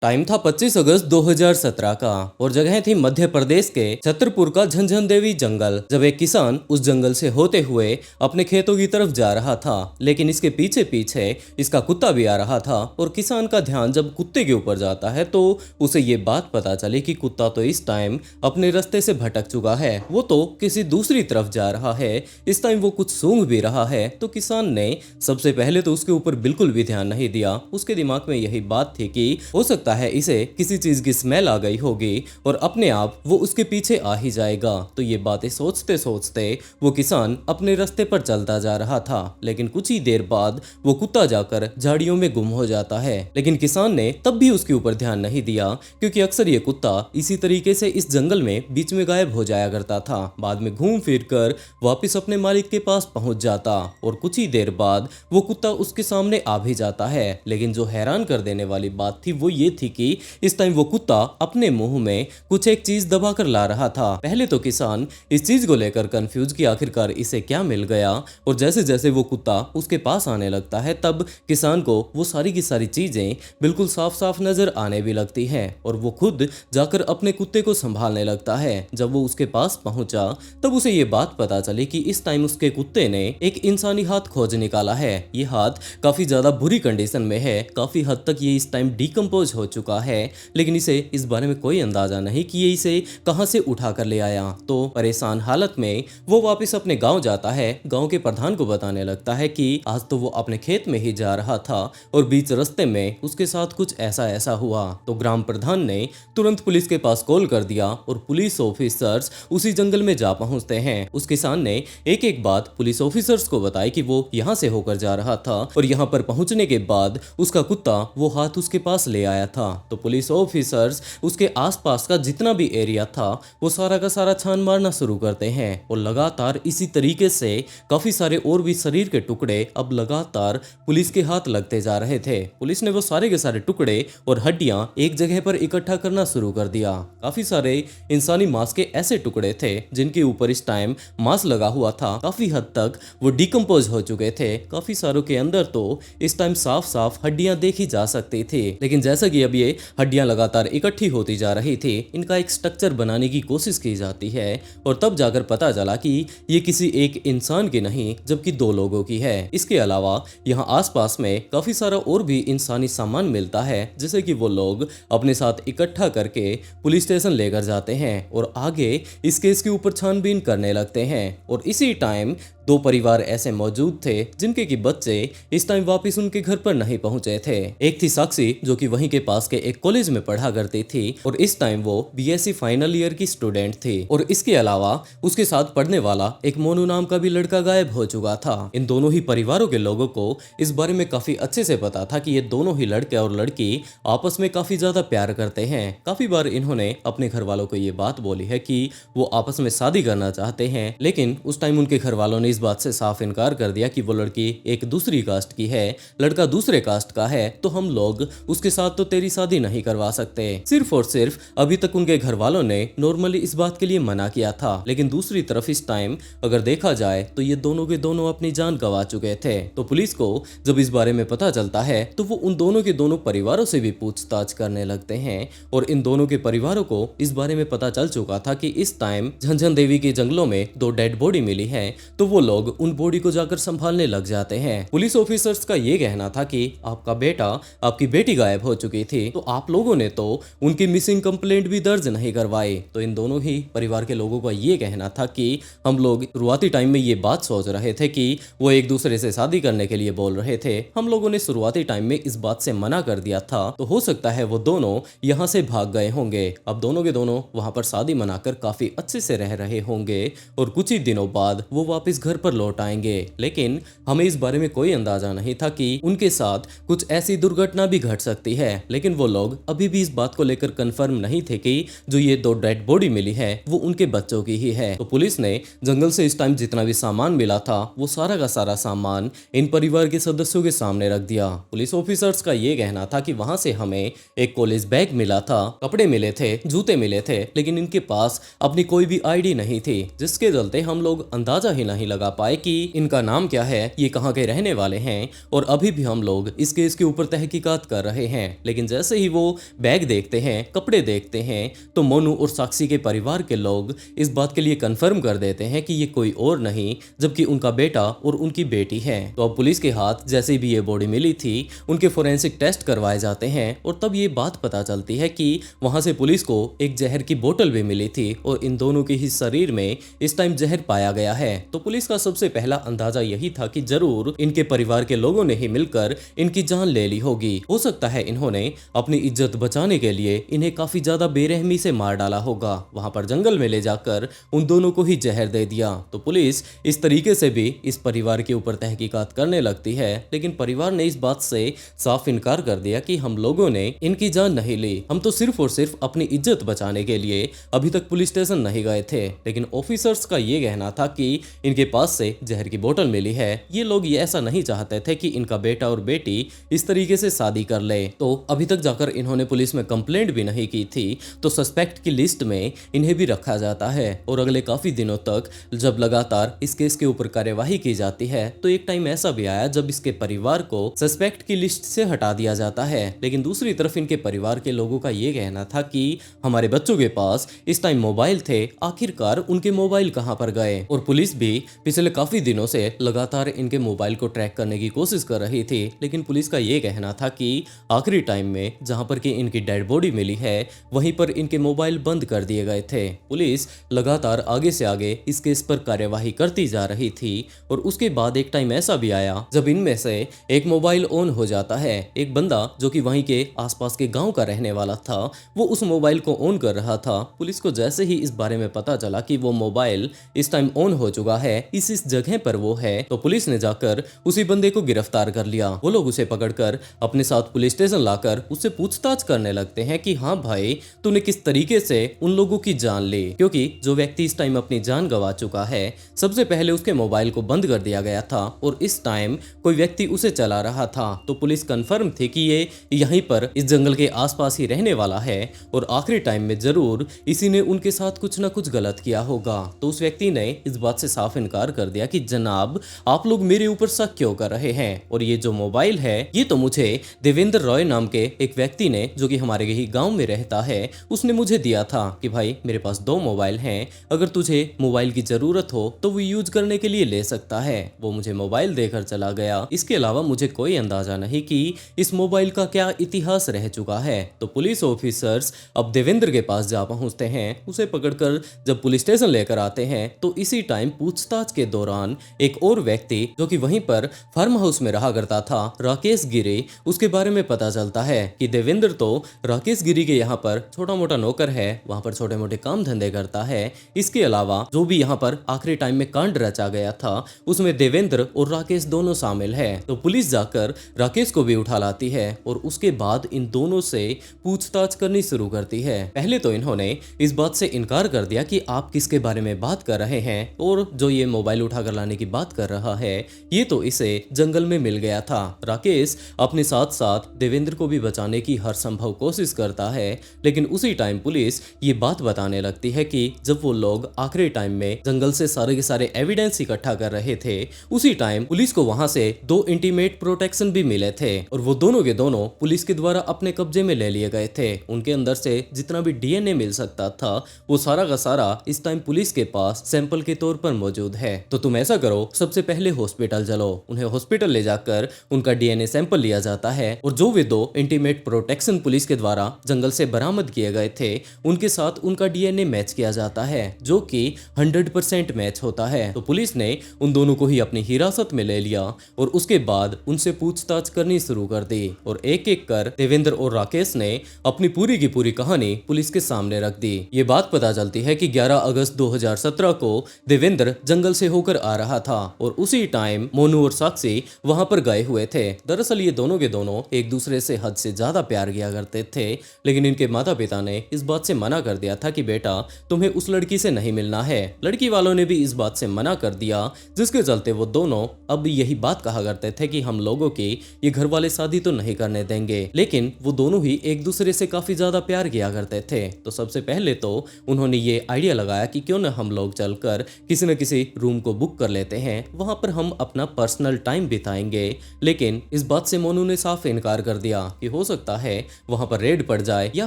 Time था 25 अगस्त 2017 का और जगह थी मध्य प्रदेश के छतरपुर का झंझन देवी जंगल। जब एक किसान उस जंगल से होते हुए अपने खेतों की तरफ जा रहा था, लेकिन इसके पीछे पीछे इसका कुत्ता भी आ रहा था। और किसान का ध्यान जब कुत्ते के ऊपर जाता है तो उसे ये बात पता चली कि कुत्ता तो इस टाइम अपने रास्ते से भटक चुका है, वो तो किसी दूसरी तरफ जा रहा है। इस टाइम वो कुछ सूंघ भी रहा है। तो किसान ने सबसे पहले तो उसके ऊपर बिल्कुल भी ध्यान नहीं दिया। उसके दिमाग में यही बात थी कि हो सकता है इसे किसी चीज की स्मेल आ गई होगी और अपने आप वो उसके पीछे आ ही जाएगा। तो ये बातें सोचते सोचते वो किसान अपने रास्ते पर चलता जा रहा था, लेकिन कुछ ही देर बाद वो कुत्ता जाकर झाड़ियों में गुम हो जाता है। लेकिन किसान ने तब भी उसके ऊपर ध्यान नहीं दिया, क्योंकि अक्सर ये कुत्ता इसी तरीके से इस जंगल में बीच में गायब हो जाया करता था। बाद में घूम फिर कर वापिस अपने मालिक के पास पहुंच जाता और कुछ ही देर बाद वो कुत्ता उसके सामने आ भी जाता है। लेकिन जो हैरान कर देने वाली बात थी वो ये थी कि इस टाइम वो कुत्ता अपने मुंह में कुछ एक चीज दबा कर ला रहा था। पहले तो किसान इस चीज को लेकर कंफ्यूज कि आखिरकार इसे क्या मिल गया, और जैसे जैसे वो कुत्ता उसके पास आने लगता है तब किसान को वो सारी की सारी चीजें बिल्कुल साफ साफ नजर आने भी लगती हैं और वो खुद जाकर अपने कुत्ते को संभालने लगता है। जब वो उसके पास पहुंचा तब उसे ये बात पता चली कि इस टाइम उसके कुत्ते ने एक इंसानी हाथ खोज निकाला है। ये हाथ काफी ज्यादा बुरी कंडीशन में है, काफी हद तक ये इस टाइम डिकम्पोज हो चुका है, लेकिन इसे इस बारे में कोई अंदाजा नहीं कि ये इसे कहां से उठा कर ले आया। तो परेशान हालत में वो वापस अपने गांव जाता है। गांव के प्रधान को बताने लगता है कि आज तो वो अपने खेत में ही जा रहा था और बीच रास्ते में उसके साथ कुछ ऐसा ऐसा हुआ। तो ग्राम प्रधान ने तुरंत पुलिस के पास कॉल कर दिया और पुलिस ऑफिसर्स उसी जंगल में जा पहुंचते हैं। उस किसान ने एक एक बात पुलिस ऑफिसर्स को बताई कि वो यहाँ से होकर जा रहा था और यहाँ पर पहुंचने के बाद उसका कुत्ता वो हाथ उसके पास ले आया था। तो पुलिस ऑफिसर्स उसके आसपास का जितना भी एरिया था वो सारा का सारा छान मारना शुरू करते हैं और लगातार इसी तरीके से काफी सारे और भी शरीर के टुकड़े अब लगातार पुलिस के हाथ लगते जा रहे थे। पुलिस ने वो सारे के सारे टुकड़े और हड्डियां एक जगह पर इकट्ठा करना शुरू कर दिया। काफी सारे इंसानी मांस के ऐसे टुकड़े थे जिनके ऊपर इस टाइम मांस लगा हुआ था। काफी हद तक वो डिकम्पोज हो चुके थे। काफी सारों के अंदर तो इस टाइम साफ साफ हड्डियां देखी जा सकती थी। लेकिन जैसा कि अब ये हड्डियां लगातार इकट्ठी होती जा रही थी, इनका एक स्ट्रक्चर बनाने की कोशिश की जाती है और तब जाकर पता चला कि ये किसी एक इंसान की नहीं जबकि दो लोगों की है। इसके अलावा यहाँ आसपास में काफी सारा और भी इंसानी सामान मिलता है, जैसे कि वो लोग अपने साथ इकट्ठा करके पुलिस स्टेशन लेकर जाते हैं और आगे इस केस के ऊपर छानबीन करने लगते हैं। और इसी टाइम दो परिवार ऐसे मौजूद थे जिनके की बच्चे इस टाइम वापस उनके घर पर नहीं पहुंचे थे। एक थी साक्षी जो कि वहीं के पास के एक कॉलेज में पढ़ा करती थी और इस टाइम वो बीएससी फाइनल ईयर की स्टूडेंट थी। और इसके अलावा उसके साथ पढ़ने वाला एक मोनू नाम का भी लड़का गायब हो चुका था। इन दोनों ही परिवारों के लोगों को इस बारे में काफी अच्छे से पता था कि ये दोनों ही लड़के और लड़की आपस में काफी ज्यादा प्यार करते हैं। काफी बार इन्होंने अपने घर वालों को ये बात बोली है कि वो आपस में शादी करना चाहते हैं, लेकिन उस टाइम उनके घर वालों ने इस बात से साफ इनकार कर दिया कि वो लड़की एक दूसरी कास्ट की है, लड़का दूसरे कास्ट का है, तो हम लोग उसके साथ तो तेरी शादी नहीं करवा सकते। सिर्फ और सिर्फ अभी तक उनके घर वालों ने नॉर्मली इस बात के लिए मना किया था, लेकिन दूसरी तरफ इस टाइम अगर देखा जाए तो ये दोनों के दोनों अपनी जान गंवा चुके थे। तो पुलिस को जब इस बारे में पता चलता है तो वो उन दोनों के दोनों परिवारों से भी पूछताछ करने लगते हैं और इन दोनों के परिवारों को इस बारे में पता चल चुका था कि इस टाइम झंझन देवी के जंगलों में दो डेड बॉडी मिली है। तो वो लोग उन बॉडी को जाकर संभालने लग जाते हैं। पुलिस ऑफिसर्स का ये कहना था कि आपका बेटा आपकी बेटी गायब हो चुकी थी, तो आप लोगों ने तो उनकी मिसिंग कंप्लेंट भी दर्ज नहीं करवाई। तो इन दोनों ही परिवार के लोगों का ये कहना था कि हम लोग शुरुआती टाइम में ये बात सोच रहे थे कि वो एक दूसरे से शादी करने के लिए बोल रहे थे। हम लोगों ने शुरुआती टाइम में इस बात से मना कर दिया था, तो हो सकता है वो दोनों यहाँ से भाग गए होंगे। अब दोनों के दोनों वहां पर शादी मनाकर काफी अच्छे से रह रहे होंगे और कुछ ही दिनों बाद वो वापस घर पर लौट आएंगे। लेकिन हमें इस बारे में कोई अंदाजा नहीं था कि उनके साथ कुछ ऐसी दुर्घटना भी घट सकती है। लेकिन वो लोग अभी भी इस बात को लेकर कंफर्म नहीं थे कि जो ये दो डेड बॉडी मिली है वो उनके बच्चों की ही है। तो पुलिस ने जंगल से इस टाइम जितना भी सामान मिला था वो सारा का सारा सामान इन परिवार के सदस्यों के सामने रख दिया। पुलिस ऑफिसर्स का ये कहना था कि वहां से हमें एक कॉलेज बैग मिला था, कपड़े मिले थे, जूते मिले थे, लेकिन इनके पास अपनी कोई भी आईडी नहीं थी, जिसके चलते हम लोग अंदाजा ही नहीं लगा लगा पाए कि इनका नाम क्या है, ये कहाँ के रहने वाले हैं, और अभी भी हम लोग इस केस के ऊपर तहकीकात कर रहे हैं। लेकिन जैसे ही वो बैग देखते हैं, कपड़े देखते हैं, तो मोनू और साक्षी के परिवार के लोग इस बात के लिए कंफर्म कर देते हैं कि ये कोई और नहीं जबकि उनका बेटा और उनकी बेटी है। तो अब पुलिस के हाथ जैसे भी ये बॉडी मिली थी, उनके फोरेंसिक टेस्ट करवाए जाते हैं और तब ये बात पता चलती है कि वहां से पुलिस को एक जहर की बोतल भी मिली थी और इन दोनों के ही शरीर में इस टाइम जहर पाया गया है। तो पुलिस का सबसे पहला अंदाजा यही था कि जरूर इनके परिवार के लोगों ने ही मिलकर इनकी जान ले ली होगी। हो सकता है इन्होंने अपनी इज्जत बचाने के लिए इन्हें काफी ज्यादा बेरहमी से मार डाला होगा, वहां पर जंगल में ले जाकर उन दोनों को ही जहर दे दिया। तो पुलिस इस तरीके से भी इस परिवार के ऊपर तहकीकात करने लगती है, लेकिन परिवार ने इस बात से साफ इनकार कर दिया कि हम लोगों ने इनकी जान नहीं ली, हम तो सिर्फ और सिर्फ अपनी इज्जत बचाने के लिए अभी तक पुलिस स्टेशन नहीं गए थे। लेकिन ऑफिसर्स का ये कहना था कि इनके पास से जहर की बोतल मिली है, ये लोग ये ऐसा नहीं चाहते थे कि इनका बेटा और बेटी इस तरीके से शादी कर ले। तो अभी तक जाकर इन्होंने पुलिस में कंप्लेंट भी नहीं की थी, तो सस्पेक्ट की लिस्ट में इन्हें भी रखा जाता है। और अगले काफी दिनों तक जब लगातार इस केस के ऊपर कार्यवाही की जाती है, तो एक टाइम ऐसा भी आया जब इसके परिवार को सस्पेक्ट की लिस्ट से हटा दिया जाता है। लेकिन दूसरी तरफ इनके परिवार के लोगों का ये कहना था कि हमारे बच्चों के पास इस टाइम मोबाइल थे, आखिरकार उनके मोबाइल कहां पर गए। और पुलिस भी पिछले काफी दिनों से लगातार इनके मोबाइल को ट्रैक करने की कोशिश कर रही थी, लेकिन पुलिस का ये कहना था कि आखिरी टाइम में जहां पर कि इनकी डेड बॉडी मिली है, वहीं पर इनके मोबाइल बंद कर दिए गए थे। पुलिस लगातार आगे से आगे इस केस पर कार्यवाही करती जा रही थी और उसके बाद एक टाइम ऐसा भी आया जब इनमें से एक मोबाइल ऑन हो जाता है। एक बंदा जो कि वहीं के आसपास के गांव का रहने वाला था, वो उस मोबाइल को ऑन कर रहा था। पुलिस को जैसे ही इस बारे में पता चला कि वो मोबाइल इस टाइम ऑन हो चुका है, इस जगह पर वो है, तो पुलिस ने जाकर उसी बंदे को गिरफ्तार कर लिया। वो लोग उसे पकड़कर अपने साथ पुलिस स्टेशन लाकर उससे पूछताछ करने लगते हैं कि हाँ भाई, तूने किस तरीके से उन लोगों की जान ली, क्योंकि जो व्यक्ति इस टाइम अपनी जान गंवा चुका है, सबसे पहले उसके मोबाइल को बंद कर दिया गया था और इस टाइम कोई व्यक्ति उसे चला रहा था। तो पुलिस कंफर्म थी कि ये यहीं पर इस जंगल के आसपास ही रहने वाला है और आखिरी टाइम में जरूर इसी ने उनके साथ कुछ ना कुछ गलत किया होगा। तो उस व्यक्ति ने इस बात से साफ इनकार कर दिया कि जनाब, आप लोग मेरे ऊपर शक क्यों कर रहे हैं, और ये जो मोबाइल है ये तो मुझे देवेंद्र रॉय नाम के एक व्यक्ति ने, जो कि हमारे ही गांव में रहता है, उसने मुझे दिया था कि भाई मेरे पास 2 मोबाइल हैं, अगर तुझे मोबाइल की जरूरत हो तो वो यूज करने के लिए ले सकता है। वो मुझे मोबाइल देकर चला गया, इसके अलावा मुझे कोई अंदाजा नहीं कि इस मोबाइल का क्या इतिहास रह चुका है। तो पुलिस ऑफिसर्स अब देवेंद्र के पास जा पहुंचते हैं, उसे पकड़कर जब पुलिस स्टेशन लेकर आते हैं, तो इसी टाइम पूछताछ के दौरान एक और व्यक्ति जो कि वहीं पर फार्म हाउस में रहा करता था, राकेश गिरी, उसके बारे में पता चलता है कि देवेंद्र तो राकेश गिरी के यहाँ पर छोटा मोटा नौकर है, वहां पर छोटे मोटे काम धंधे करता है। इसके अलावा जो भी यहाँ पर आखिरी टाइम में कांड रचा गया था, उसमें देवेंद्र और राकेश दोनों शामिल है। तो पुलिस जाकर राकेश को भी उठा लाती है और उसके बाद इन दोनों से पूछताछ करनी शुरू करती है। पहले तो इन्होंने इस बात से इनकार कर दिया कि आप किसके बारे में बात कर रहे हैं, और जो ये मोबाइल उठाकर लाने की बात कर रहा है, ये तो इसे जंगल में मिल गया था। राकेश अपने साथ साथ देवेंद्र को भी बचाने की हर संभव कोशिश करता है, लेकिन उसी टाइम पुलिस ये बात बताने लगती है कि जब वो लोग आखिरी टाइम में जंगल से सारे के सारे एविडेंस इकट्ठा कर रहे थे, उसी टाइम पुलिस को वहां से 2 इंटीमेट प्रोटेक्शन भी मिले थे और वो दोनों के दोनों पुलिस के द्वारा अपने कब्जे में ले लिए गए थे। उनके अंदर से जितना भी डीएनए मिल सकता था, वो सारा का सारा इस टाइम पुलिस के पास सैंपल के तौर पर मौजूद है। तो तुम ऐसा करो, सबसे पहले हॉस्पिटल चलो। उन्हें हॉस्पिटल ले जाकर उनका डीएनए सैंपल लिया जाता है और जो वे 2 इंटीमेट प्रोटेक्शन पुलिस के द्वारा जंगल से बरामद किए गए थे, उनके साथ उनका डीएनए मैच किया जाता है, जो कि 100% मैच होता है। तो पुलिस ने उन दोनों को ही अपनी हिरासत में ले लिया और उसके बाद उनसे पूछताछ करनी शुरू कर दी और एक एक कर देवेंद्र और राकेश ने अपनी पूरी की पूरी कहानी पुलिस के सामने रख दी। ये बात पता चलती है कि 11 अगस्त 2017 को देवेंद्र जंगल से होकर आ रहा था और उसी टाइम मोनू और साक्षी वहां पर गए हुए थे। दरअसल ये दोनों के दोनों एक दूसरे से हद से ज्यादा प्यार किया करते थे, लेकिन इनके माता पिता ने इस बात से मना कर दिया था कि बेटा तुम्हें उस लड़की से नहीं मिलना है। लड़की वालों ने भी इस बात से मना कर दिया, जिसके चलते वो दोनों अब यही बात कहा करते थे कि हम लोगों की ये घर वाले शादी तो नहीं करने देंगे। लेकिन वो दोनों ही एक दूसरे से काफी ज्यादा प्यार किया करते थे। तो सबसे पहले तो उन्होंने ये आइडिया लगाया कि क्यों न हम लोग चलकर किसी न किसी रूम को बुक कर लेते हैं, वहां पर हम अपना पर्सनल टाइम बिताएंगे। लेकिन इस बात से मोनू ने साफ इनकार कर दिया कि हो सकता है वहां पर रेड पड़ जाए या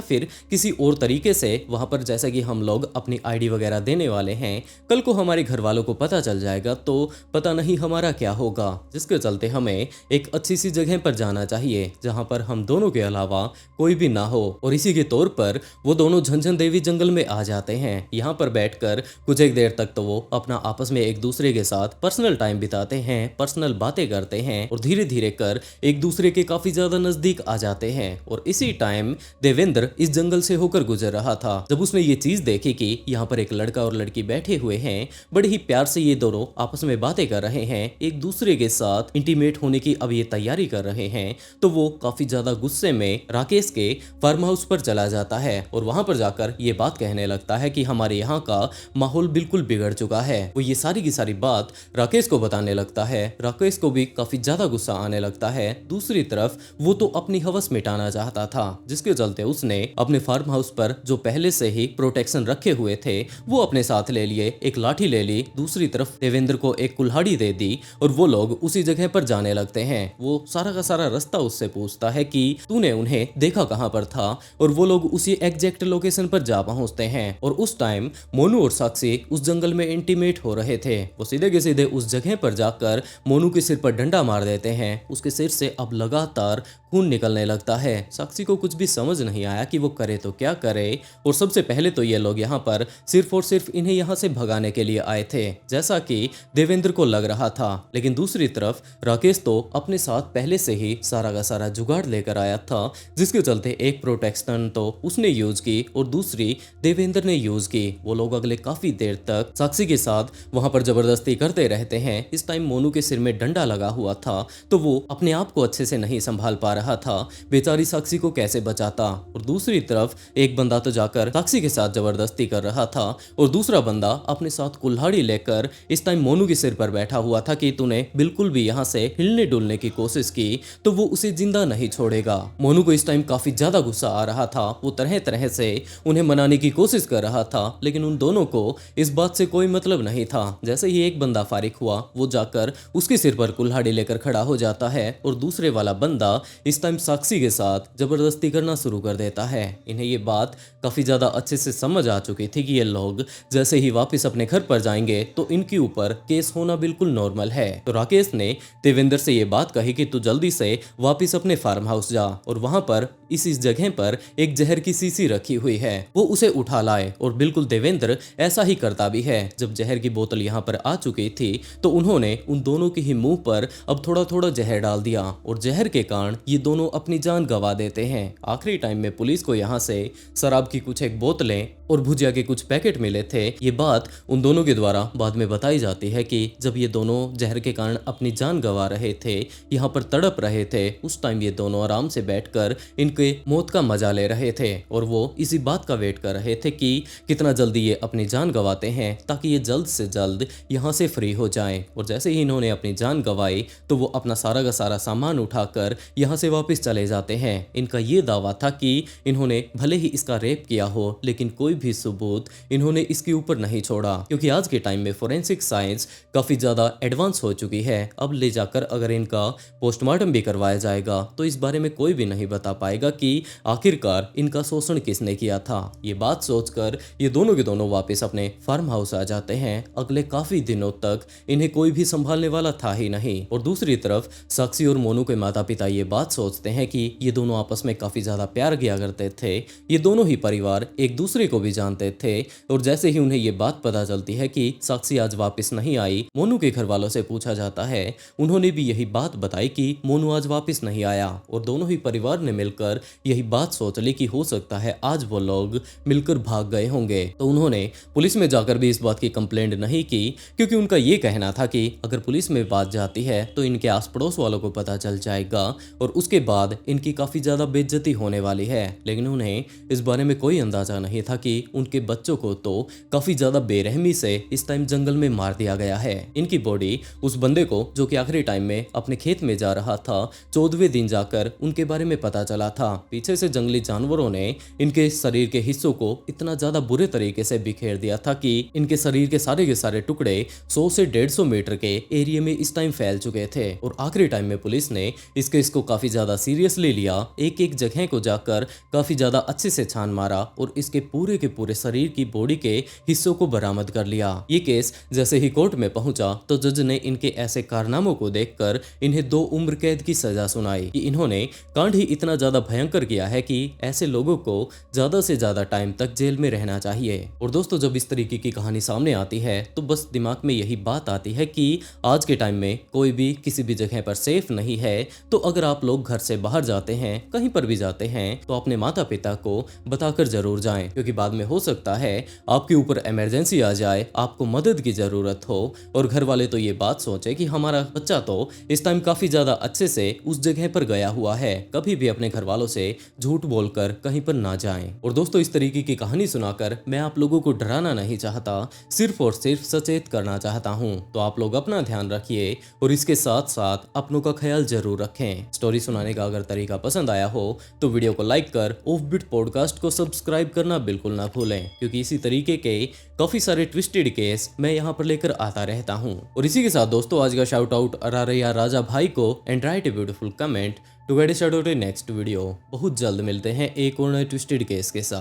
फिर किसी और तरीके से वहां पर, जैसा कि हम लोग अपनी आईडी वगैरह देने वाले हैं, कल को हमारे घर वालों को पता चल जाएगा तो पता नहीं हमारा क्या होगा। जिसके चलते हमें एक अच्छी सी जगह पर जाना चाहिए जहां पर हम दोनों के अलावा कोई भी ना हो। और इसी के तौर पर वो दोनों झंझन देवी जंगल में आ जाते हैं। यहाँ पर बैठकर कुछ एक देर तक तो वो अपना आपस में एक दूसरे के साथ पर्सनल टाइम बिताते हैं, पर्सनल बातें करते हैं और धीरे धीरे कर एक दूसरे के काफी ज्यादा नजदीक आ जाते हैं। और इसी टाइम देवेंद्र इस जंगल से होकर गुजर रहा था जब उसने ये चीज देखी कि यहाँ पर एक लड़का और लड़की बैठे हुए हैं, बड़े ही प्यार से ये दोनों आपस में बातें कर रहे हैं, एक दूसरे के साथ इंटीमेट होने की अब ये तैयारी कर रहे हैं। तो वो काफी ज्यादा गुस्से में राकेश के फार्म हाउस पर चला जाता है और वहां पर जाकर ये बात कहने लगता है कि हमारे यहाँ का माहौल बिल्कुल बिगड़ चुका है। वो ये सारी की सारी बात राकेश को बताने लगता है। राकेश को भी काफी ज्यादा गुस्सा आने लगता है। दूसरी तरफ वो तो अपनी हवस मिटाना चाहता था, जिसके चलते उसने अपने फार्म हाउस पर जो पहले से ही प्रोटेक्शन रखे हुए थे वो अपने साथ ले लिए, एक लाठी ले ली, दूसरी तरफ देवेंद्र को एक कुल्हाड़ी दे दी और वो लोग उसी जगह पर जाने लगते हैं। वो सारा का सारा रास्ता उससे पूछता है कि तूने उन्हें देखा कहां पर था, और वो लोग उसी एग्जैक्ट लोकेशन पर जा पहुंचते हैं। और उस टाइम मोनू और साक्षी उस जंगल में इंटीमेट हो रहे थे। वो सीधे के सीधे उस जगह पर जाकर मोनू के सिर पर डंडा मार देते हैं। उसके सिर से अब लगातार खून निकलने लगता है। साक्षी को कुछ भी समझ नहीं आया कि वो करे तो क्या करे। और सबसे पहले तो ये लोग यहाँ पर सिर्फ और सिर्फ इन्हें यहाँ से भगाने के लिए आए थे, जैसा कि देवेंद्र को लग रहा था। लेकिन दूसरी तरफ राकेश तो अपने साथ पहले से ही सारा का सारा जुगाड़ लेकर आया था, जिसके चलते एक प्रोटेक्शन तो उसने यूज की और दूसरी देवेंद्र ने यूज की। वो लोग अगले काफी देर तक साक्षी के साथ वहां पर जबरदस्ती करते रहते हैं। इस टाइम मोनू के सिर में डंडा लगा हुआ था तो वो अपने आप को अच्छे से नहीं संभाल पा रहा था, बेचारी साक्षी को कैसे बचाता। और दूसरी तरफ एक बंदा तो जाकर साक्षी के साथ जबरदस्ती कर रहा था और दूसरा बंदा अपने साथ कुल्हाड़ी लेकर इस टाइम मोनू के सिर पर बैठा हुआ था कि तूने बिल्कुल भी यहाँ से हिलने डुलने की कोशिश की तो वो उसे जिंदा नहीं छोड़ेगा। मोनू को इस टाइम काफी ज्यादा गुस्सा आ रहा था। वो तरह तरह से उन्हें मनाने की कोशिश कर रहा था, लेकिन उन दोनों को इस बात से कोई मतलब नहीं था। जैसे ही एक बंदा फारिग हुआ वो जाकर उसके सिर पर कुल्हाड़ी लेकर खड़ा हो जाता है और दूसरे वाला बंदा इस टाइम साक्षी के साथ जबरदस्ती करना शुरू कर देता है। इन्हें ये बात काफी ज्यादा अच्छे से समझ आ चुकी थी कि ये लोग जैसे ही वापस अपने घर पर जाएंगे तो इनके ऊपर केस होना बिल्कुल नॉर्मल है। तो राकेश ने देवेंद्र से ये बात कही कि तू जल्दी से वापस अपने फार्म हाउस जा और वहां पर इस जगह पर एक जहर की शीशी रखी हुई है, वो उसे उठा लाए। और बिल्कुल देवेंद्र ऐसा ही करता भी है। जब जहर की बोतल यहाँ पर आ चुकी थी तो उन्होंने उन दोनों के ही मुंह पर अब थोड़ा थोड़ा जहर डाल दिया और जहर के कारण ये दोनों अपनी जान गंवा देते हैं। आखिरी टाइम में पुलिस को यहाँ से शराब की कुछ एक बोतलें और भुजिया के कुछ पैकेट मिले थे। ये बात उन दोनों के द्वारा बाद में बताई जाती है कि जब ये दोनों जहर के कारण अपनी जान गंवा रहे थे, यहाँ पर तड़प रहे थे, उस टाइम ये दोनों आराम से बैठकर इनके मौत का मजा ले रहे थे और वो इसी बात का वेट कर रहे थे कि कितना जल्दी ये अपनी जान गंवाते हैं ताकि ये जल्द से जल्द यहाँ से फ्री हो जाएं। और जैसे ही इन्होंने अपनी जान गंवाई तो वो अपना सारा का सारा सामान उठाकर यहाँ से वापस चले जाते हैं। इनका ये दावा था कि इन्होंने भले ही इसका रेप किया हो लेकिन कोई भी सबूत इन्होंने इसके ऊपर नहीं छोड़ा, क्योंकि आज के टाइम में फोरेंसिक साइंस काफी ज्यादा एडवांस हो चुकी है। अब ले जाकर अगर इनका पोस्टमार्टम भी करवाया जाएगा तो इस बारे में कोई भी नहीं बता पाएगा कि आखिरकार इनका शोषण किसने किया था। ये बात सोचकर ये दोनों के दोनों वापस अपने फार्म हाउस आ जाते हैं। अगले काफी दिनों तक इन्हें कोई भी संभालने वाला था ही नहीं। और दूसरी तरफ साक्षी और मोनू के माता पिता ये बात सोचते हैं कि ये दोनों आपस में काफी ज्यादा प्यार किया करते थे, ये दोनों ही परिवार एक दूसरे को भी जानते थे। और जैसे ही उन्हें ये बात पता चलती है कि साक्षी आज वापस नहीं आई, मोनू के घर वालों से पूछा जाता है, उन्होंने भी यही बात बताई कि मोनू आज वापस नहीं आया। और दोनों ही परिवार ने मिलकर यही बात सोच ली कि हो सकता है आज वो लोग मिलकर भाग गए होंगे। तो उन्होंने पुलिस में जाकर भी इस बात की कंप्लेंट नहीं की, क्योंकि उनका ये कहना था कि अगर पुलिस में बात जाती है तो इनके आस पड़ोस वालों को पता चल जाएगा और उसके बाद इनकी काफी ज्यादा बेइज्जती होने वाली है। लेकिन उन्हें इस बारे में कोई अंदाजा नहीं था कि कि उनके बच्चों को तो काफी ज्यादा बेरहमी से इस टाइम जंगल में मार दिया गया है। इनकी बॉडी उस बंदे को जो कि आखिरी टाइम में अपने खेत में जा रहा था 14वें दिन जाकर उनके बारे में पता चला था। पीछे से जंगली जानवरों ने इनके शरीर के हिस्सों को इतना ज्यादा बुरे तरीके से बिखेर दिया था कि इनके शरीर के सारे टुकड़े 100 से 150 मीटर के एरिया में इस टाइम फैल चुके थे। और आखिरी टाइम में पुलिस ने इस केस को काफी ज्यादा सीरियसली लिया, एक एक जगह को जाकर काफी ज्यादा अच्छे से छान मारा और इसके पूरे के पूरे शरीर की बॉडी के हिस्सों को बरामद कर लिया। ये केस जैसे ही कोर्ट में पहुंचा तो जज ने इनके ऐसे कारनामों को देखकर इन्हें 2 उम्र कैद की सजा सुनाई कि इन्होंने कांड ही इतना ज्यादा भयंकर किया है कि ऐसे लोगों को ज्यादा से ज्यादा टाइम तक जेल में रहना चाहिए। और दोस्तों, जब इस तरीके की कहानी सामने आती है तो बस दिमाग में यही बात आती है कि आज के टाइम में कोई भी किसी भी जगह पर सेफ नहीं है। तो अगर आप लोग घर से बाहर जाते हैं, कहीं पर भी जाते हैं, तो अपने माता पिता को बताकर जरूर जाएं, क्योंकि बाद में हो सकता है आपके ऊपर इमरजेंसी आ जाए, आपको मदद की जरूरत हो और घर वाले तो ये बात सोचे कि हमारा बच्चा तो इस टाइम काफी ज्यादा अच्छे से उस जगह पर गया हुआ है। कभी भी अपने घर वालों से झूठ बोलकर कहीं पर ना जाएं। और दोस्तों, इस तरीके की कहानी सुनाकर मैं आप लोगों को डराना नहीं चाहता, सिर्फ और सिर्फ सचेत करना चाहता हूं। तो आप लोग अपना ध्यान रखिए और इसके साथ साथ अपनों का ख्याल जरूर रखें। स्टोरी सुनाने का अगर तरीका पसंद आया हो तो वीडियो को लाइक कर ऑफबीट पॉडकास्ट को सब्सक्राइब करना बिल्कुल ना भूलें, क्योंकि इसी तरीके के काफी सारे ट्विस्टेड केस मैं यहाँ पर लेकर आता रहता हूँ। और इसी के साथ दोस्तों, आज का शाउट आउट अरारिया राजा भाई को and write a beautiful comment to get started next video. बहुत जल्द मिलते हैं एक और नए ट्विस्टेड केस के साथ।